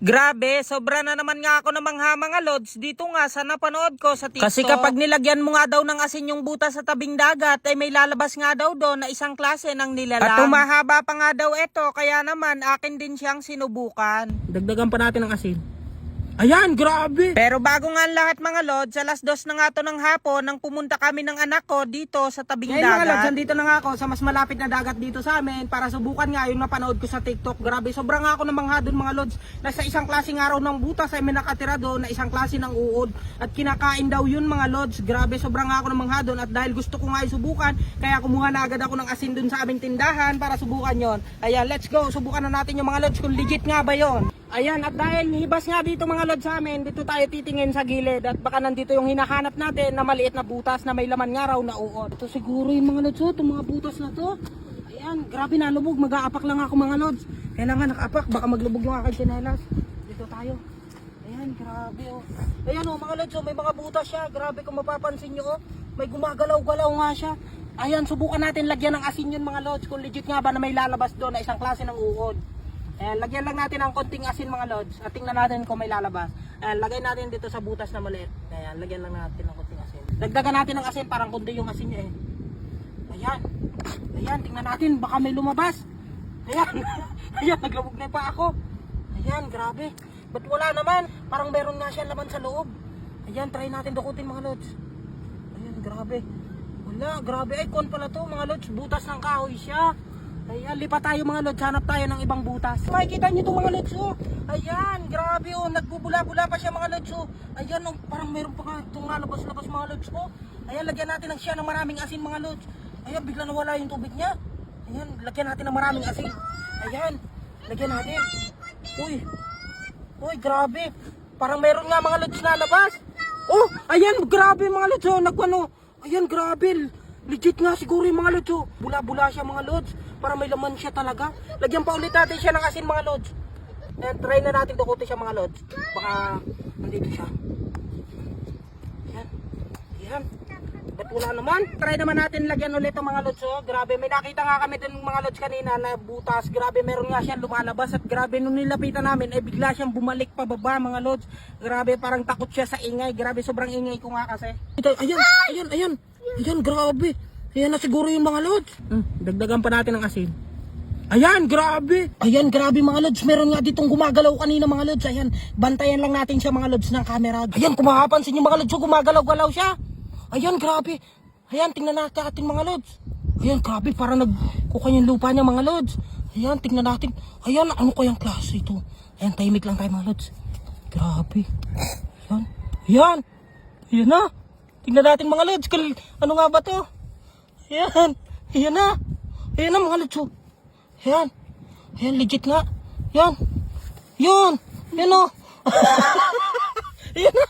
Grabe, sobra na naman nga ako ng mga lods dito nga sa napanood ko sa TikTok. Kasi kapag nilagyan mo nga daw ng asin yung butas sa tabing dagat, ay may lalabas nga daw doon na isang klase ng nilalang. At tumahaba pa nga daw ito, kaya naman akin din siyang sinubukan. Dagdagan pa natin ng asin. Ayan, grabe! Pero bago nga ang lahat mga lods, alas 2 na nga to ng hapon nang pumunta kami ng anak ko dito sa tabing Ngayon dagat. mga lods, andito na nga ako sa mas malapit na dagat dito sa amin para subukan nga yung napanood ko sa TikTok. Grabe, sobrang nga ako namangha doon mga lods. Nasa isang klaseng araw ng butas ay may nakatira doon na isang klase ng uod. At kinakain daw yun mga lods. Grabe, sobrang nga ako namangha doon. At dahil gusto ko nga subukan, kaya kumuha na agad ako ng asin doon sa aming tindahan para subukan yon. Ayan, let's go. Subukan na natin yung mga lods kung legit nga ba yon. Ayan, at dahil hibas nga dito mga lods sa amin, dito tayo titingin sa gilid at baka nandito yung hinahanap natin na maliit na butas na may laman nga raw na uod. Ito siguro yung mga lods, itong mga butas na to. Ayan, grabe na lubog, mag-aapak lang ako mga lods. Kailangan nakaapak, baka maglubog yung aking tsinelas. Dito tayo. Ayan, grabe oh. Ayan oh mga lods, oh, may mga butas siya. Grabe kung mapapansin nyo oh, may gumagalaw-galaw nga siya. Ayan, subukan natin lagyan ng asin yun mga lods kung legit nga ba na may lalabas doon na isang klase ng uod. Ayan, lagyan lang natin ng konting asin mga lods at tingnan natin kung may lalabas. Ayan, lagay natin dito sa butas na maliit. Ayan, lagyan lang natin ng konting asin. Dagdagan natin ng asin, parang kundi yung asin niya eh. Ayan, ayan, tingnan natin, baka may lumabas. Ayan, ayan, naglubog na pa ako. Ayan, grabe. Ba't wala naman? Parang meron nga siya laman sa loob. Ayan, try natin dukutin mga lods. Ayan, grabe. Wala, grabe. Ay, kon pala to mga lods, butas ng kahoy siya. Ayan, lipat tayo mga lods, hanap tayo ng ibang butas. Makikita nyo itong mga lods oh. Ayan, grabe oh, nagbubula-bula pa siya mga lods oh. Ayan oh, parang meron pa nga itong nalabas-labas mga lods oh. Ayan, lagyan natin ng siya ng maraming asin mga lods. Ayan, bigla nawala yung tubig niya. Ayan, lagyan natin ng maraming asin. Ayan, lagyan natin. Uy, uy, grabe. Parang meron nga mga lods na labas. Oh, ayan, grabe mga lods oh, nagwano. Ayan, grabe. Legit nga siguro yung mga lods oh. Bula-bula siya mga lods. Para may laman siya talaga. Lagyan pa ulit natin siya ng asin mga lods. And try na natin dukutin siya mga lods. Baka nandito siya. Ayan. Ayan. Ba't wala naman? Try naman natin lagyan ulit ang mga lods oh. Grabe, may nakita nga kami din mga lods kanina na butas. Grabe, meron nga siyang lumalabas. At grabe, nung nilapitan namin, eh bigla siyang bumalik pababa mga lods. Grabe, parang takot siya sa ingay. Grabe, sobrang ingay ko nga kasi. Ito, ayan, ayan, ayan. Ayan, grabe. Ayan na siguro yung mga lods. Dagdagan pa natin ng asin. Ayan, grabe. Ayan, grabe mga lods. Meron nga ditong gumagalaw kanina mga lods. Ayan, bantayan lang natin siya mga lods ng camera. Ayan, kung makapansin yung mga lods, gumagalaw-galaw siya. Ayan, grabe. Ayan, tingnan natin mga lods. Ayan, grabe. Parang nagkuka yung lupa niya mga lods. Ayan, tingnan natin. Ayan, ano kayang klase ito? Ayan, tahimik lang tayo mga lods. Grabe. Ayan. Ayan. Ayan na. Tingnan natin mga lods. Ano nga ba to? Ayan. Ayan na. Ayan na mga lods. Ayan. Ayan, legit nga. Ayan. Ayan. Ayan o. Ayan na.